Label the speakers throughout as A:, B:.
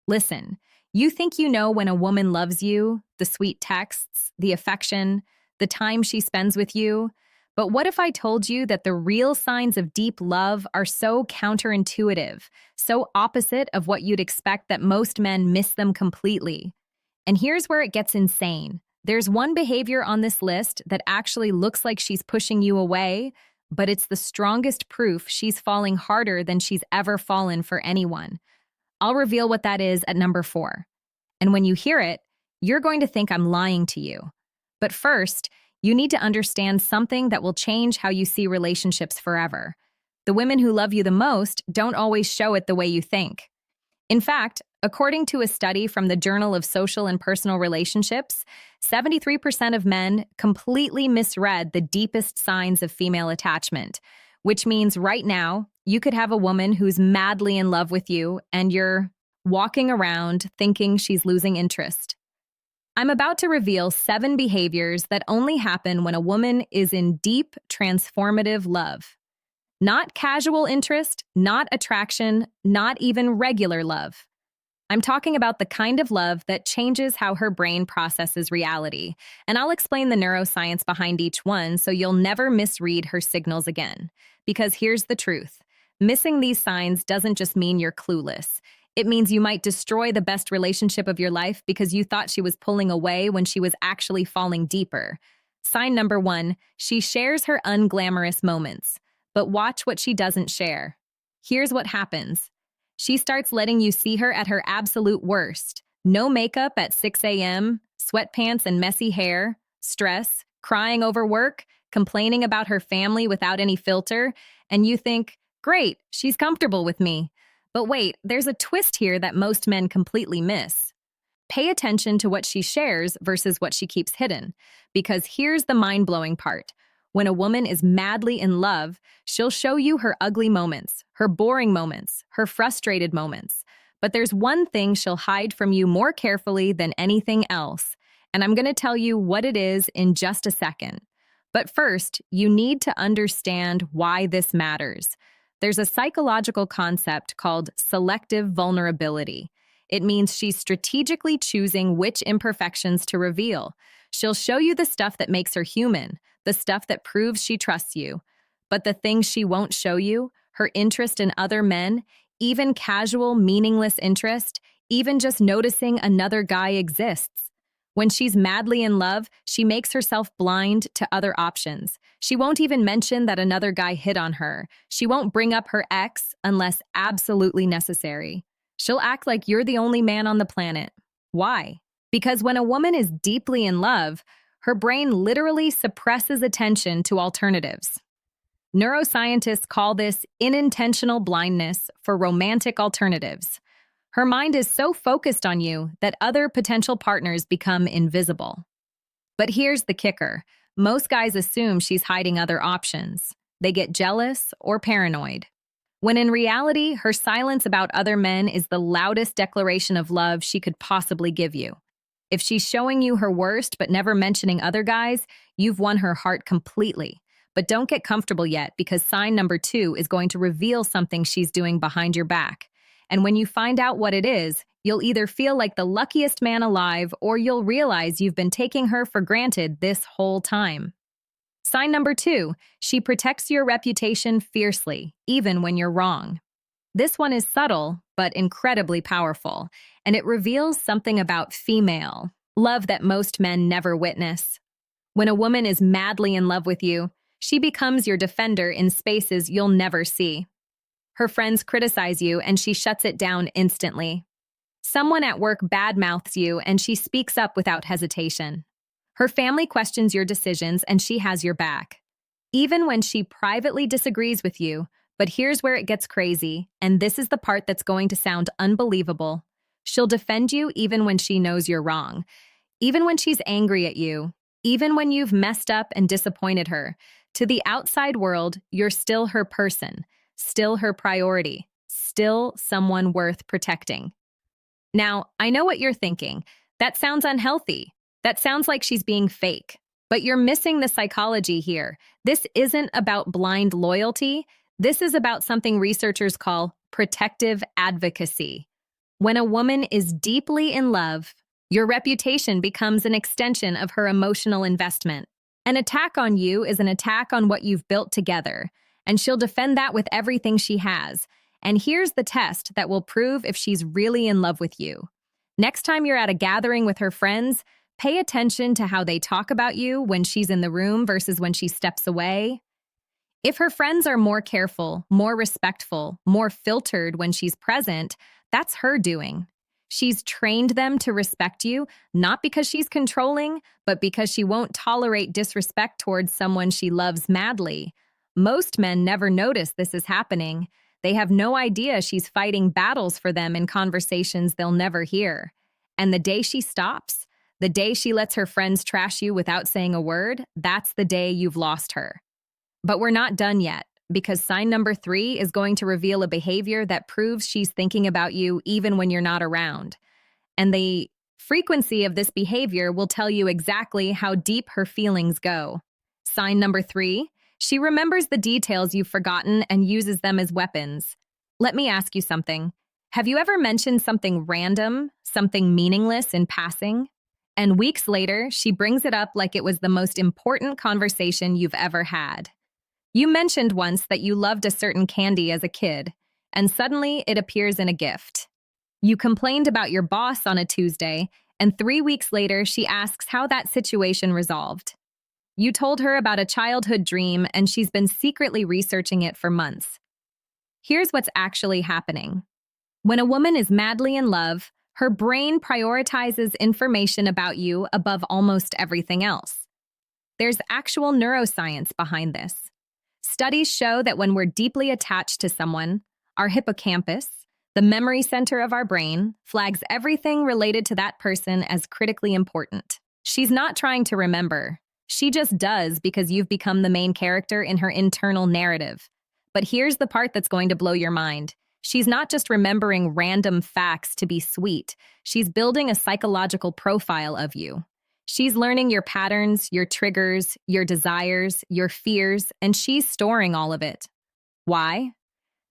A: Listen, you think you know when a woman loves you, the sweet texts, the affection, the time she spends with you. But what if I told you that the real signs of deep love are so counterintuitive, so opposite of what you'd expect that most men miss them completely? And here's where it gets insane. There's one behavior on this list that actually looks like she's pushing you away, but it's the strongest proof she's falling harder than she's ever fallen for anyone. I'll reveal what that is at number 4. And when you hear it, you're going to think I'm lying to you. But first, you need to understand something that will change how you see relationships forever. The women who love you the most don't always show it the way you think. In fact, according to a study from the Journal of Social and Personal Relationships, 73% of men completely misread the deepest signs of female attachment, which means right now, you could have a woman who's madly in love with you and you're walking around thinking she's losing interest. I'm about to reveal 7 behaviors that only happen when a woman is in deep, transformative love. Not casual interest, not attraction, not even regular love. I'm talking about the kind of love that changes how her brain processes reality, and I'll explain the neuroscience behind each one so you'll never misread her signals again. Because here's the truth. Missing these signs doesn't just mean you're clueless. It means you might destroy the best relationship of your life because you thought she was pulling away when she was actually falling deeper. Sign number 1, she shares her unglamorous moments. But watch what she doesn't share. Here's what happens. She starts letting you see her at her absolute worst. No makeup at 6 a.m., sweatpants and messy hair, stress, crying over work, complaining about her family without any filter, and you think, great, she's comfortable with me. But wait, there's a twist here that most men completely miss. Pay attention to what she shares versus what she keeps hidden, because here's the mind-blowing part. When a woman is madly in love, she'll show you her ugly moments, her boring moments, her frustrated moments. But there's one thing she'll hide from you more carefully than anything else, and I'm going to tell you what it is in just a second. But first, you need to understand why this matters. There's a psychological concept called selective vulnerability. It means she's strategically choosing which imperfections to reveal. She'll show you the stuff that makes her human, the stuff that proves she trusts you. But the things she won't show you, her interest in other men, even casual, meaningless interest, even just noticing another guy exists. When she's madly in love, she makes herself blind to other options. She won't even mention that another guy hit on her. She won't bring up her ex unless absolutely necessary. She'll act like you're the only man on the planet. Why? Because when a woman is deeply in love, her brain literally suppresses attention to alternatives. Neuroscientists call this unintentional blindness for romantic alternatives. Her mind is so focused on you that other potential partners become invisible. But here's the kicker. Most guys assume she's hiding other options. They get jealous or paranoid. When in reality, her silence about other men is the loudest declaration of love she could possibly give you. If she's showing you her worst but never mentioning other guys, you've won her heart completely. But don't get comfortable yet, because sign number 2 is going to reveal something she's doing behind your back. And when you find out what it is, you'll either feel like the luckiest man alive or you'll realize you've been taking her for granted this whole time. Sign number 2, she protects your reputation fiercely, even when you're wrong. This one is subtle, but incredibly powerful, and it reveals something about female love that most men never witness. When a woman is madly in love with you, she becomes your defender in spaces you'll never see. Her friends criticize you, and she shuts it down instantly. Someone at work badmouths you, and she speaks up without hesitation. Her family questions your decisions, and she has your back. Even when she privately disagrees with you, but here's where it gets crazy, and this is the part that's going to sound unbelievable. She'll defend you even when she knows you're wrong, even when she's angry at you, even when you've messed up and disappointed her. To the outside world, you're still her person, still her priority, still someone worth protecting. Now, I know what you're thinking. That sounds unhealthy. That sounds like she's being fake. But you're missing the psychology here. This isn't about blind loyalty. This is about something researchers call protective advocacy. When a woman is deeply in love, your reputation becomes an extension of her emotional investment. An attack on you is an attack on what you've built together, and she'll defend that with everything she has. And here's the test that will prove if she's really in love with you. Next time you're at a gathering with her friends, pay attention to how they talk about you when she's in the room versus when she steps away. If her friends are more careful, more respectful, more filtered when she's present, that's her doing. She's trained them to respect you, not because she's controlling, but because she won't tolerate disrespect towards someone she loves madly. Most men never notice this is happening. They have no idea she's fighting battles for them in conversations they'll never hear. And the day she stops, the day she lets her friends trash you without saying a word, that's the day you've lost her. But we're not done yet, because sign number 3 is going to reveal a behavior that proves she's thinking about you even when you're not around. And the frequency of this behavior will tell you exactly how deep her feelings go. Sign number 3, she remembers the details you've forgotten and uses them as weapons. Let me ask you something. Have you ever mentioned something random, something meaningless in passing? And weeks later, she brings it up like it was the most important conversation you've ever had. You mentioned once that you loved a certain candy as a kid, and suddenly it appears in a gift. You complained about your boss on a Tuesday, and 3 weeks later she asks how that situation resolved. You told her about a childhood dream, and she's been secretly researching it for months. Here's what's actually happening. When a woman is madly in love, her brain prioritizes information about you above almost everything else. There's actual neuroscience behind this. Studies show that when we're deeply attached to someone, our hippocampus, the memory center of our brain, flags everything related to that person as critically important. She's not trying to remember. She just does because you've become the main character in her internal narrative. But here's the part that's going to blow your mind. She's not just remembering random facts to be sweet. She's building a psychological profile of you. She's learning your patterns, your triggers, your desires, your fears, and she's storing all of it. Why?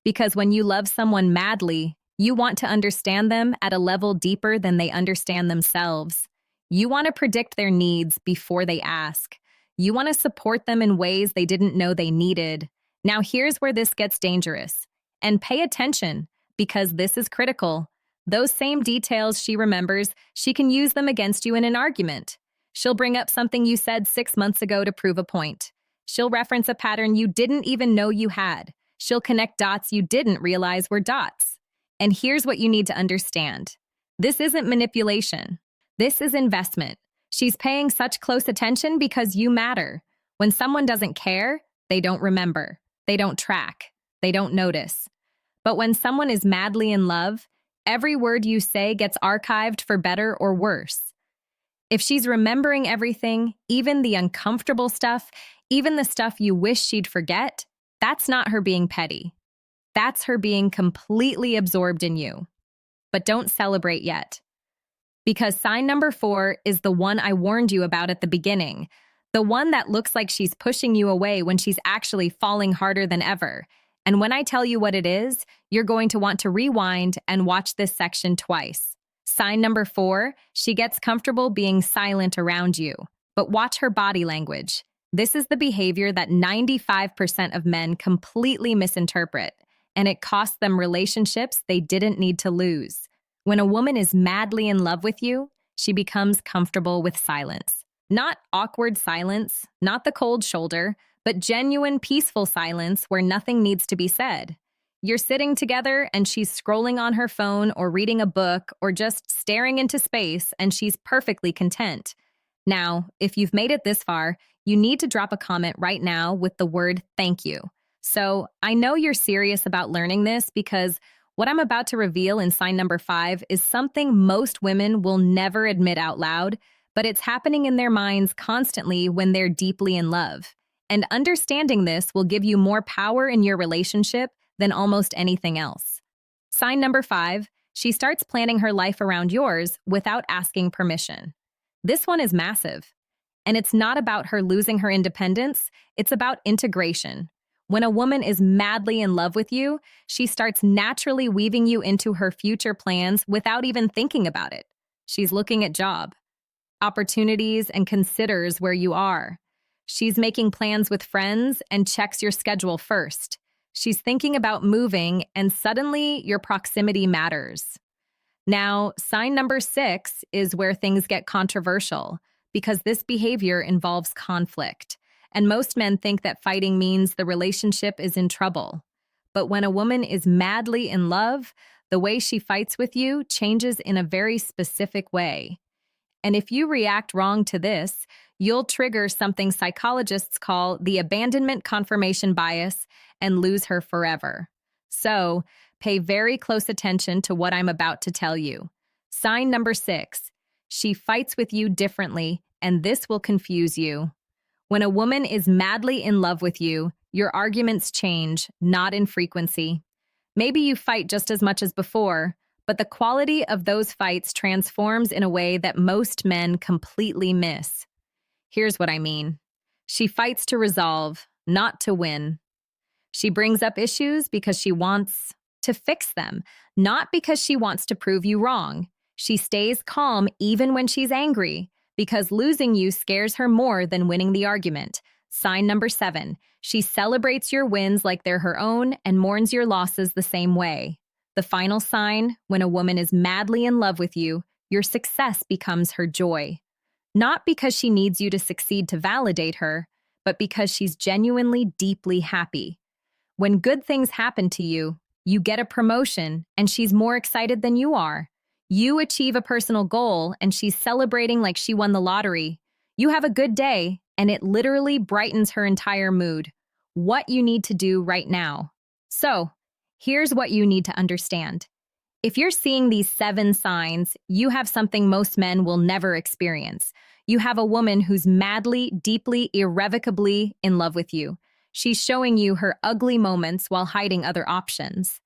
A: Because when you love someone madly, you want to understand them at a level deeper than they understand themselves. You want to predict their needs before they ask. You want to support them in ways they didn't know they needed. Now here's where this gets dangerous. And pay attention, because this is critical. Those same details she remembers, she can use them against you in an argument. She'll bring up something you said 6 months ago to prove a point. She'll reference a pattern you didn't even know you had. She'll connect dots you didn't realize were dots. And here's what you need to understand. This isn't manipulation. This is investment. She's paying such close attention because you matter. When someone doesn't care, they don't remember. They don't track. They don't notice. But when someone is madly in love, every word you say gets archived for better or worse. If she's remembering everything, even the uncomfortable stuff, even the stuff you wish she'd forget, that's not her being petty. That's her being completely absorbed in you. But don't celebrate yet. Because sign number 4 is the one I warned you about at the beginning, the one that looks like she's pushing you away when she's actually falling harder than ever. And when I tell you what it is, you're going to want to rewind and watch this section twice. Sign number 4, she gets comfortable being silent around you. But watch her body language. This is the behavior that 95% of men completely misinterpret, and it costs them relationships they didn't need to lose. When a woman is madly in love with you, she becomes comfortable with silence. Not awkward silence, not the cold shoulder, but genuine, peaceful silence where nothing needs to be said. You're sitting together and she's scrolling on her phone or reading a book or just staring into space, and she's perfectly content. Now, if you've made it this far, you need to drop a comment right now with the word thank you. So I know you're serious about learning this, because what I'm about to reveal in sign number 5 is something most women will never admit out loud, but it's happening in their minds constantly when they're deeply in love. And understanding this will give you more power in your relationship than almost anything else. Sign number 5, she starts planning her life around yours without asking permission. This one is massive. And it's not about her losing her independence, it's about integration. When a woman is madly in love with you, she starts naturally weaving you into her future plans without even thinking about it. She's looking at job opportunities and considers where you are. She's making plans with friends and checks your schedule first. She's thinking about moving, and suddenly your proximity matters. Now, sign number 6 is where things get controversial because this behavior involves conflict. And most men think that fighting means the relationship is in trouble. But when a woman is madly in love, the way she fights with you changes in a very specific way. And if you react wrong to this, you'll trigger something psychologists call the abandonment confirmation bias and lose her forever. So, pay very close attention to what I'm about to tell you. Sign number 6. She fights with you differently, and this will confuse you. When a woman is madly in love with you, your arguments change, not in frequency. Maybe you fight just as much as before, but the quality of those fights transforms in a way that most men completely miss. Here's what I mean. She fights to resolve, not to win. She brings up issues because she wants to fix them, not because she wants to prove you wrong. She stays calm even when she's angry, because losing you scares her more than winning the argument. Sign number 7. She celebrates your wins like they're her own and mourns your losses the same way. The final sign, when a woman is madly in love with you, your success becomes her joy. Not because she needs you to succeed to validate her, but because she's genuinely deeply happy. When good things happen to you, you get a promotion and she's more excited than you are. You achieve a personal goal and she's celebrating like she won the lottery. You have a good day and it literally brightens her entire mood. What you need to do right now. So, here's what you need to understand. If you're seeing these 7 signs, you have something most men will never experience. You have a woman who's madly, deeply, irrevocably in love with you. She's showing you her ugly moments while hiding other options.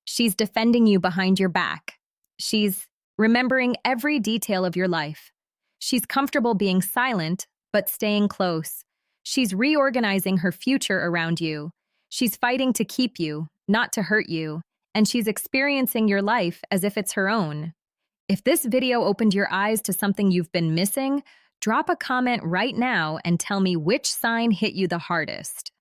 A: She's defending you behind your back. She's remembering every detail of your life. She's comfortable being silent, but staying close. She's reorganizing her future around you. She's fighting to keep you, not to hurt you. And she's experiencing your life as if it's her own. If this video opened your eyes to something you've been missing, drop a comment right now and tell me which sign hit you the hardest.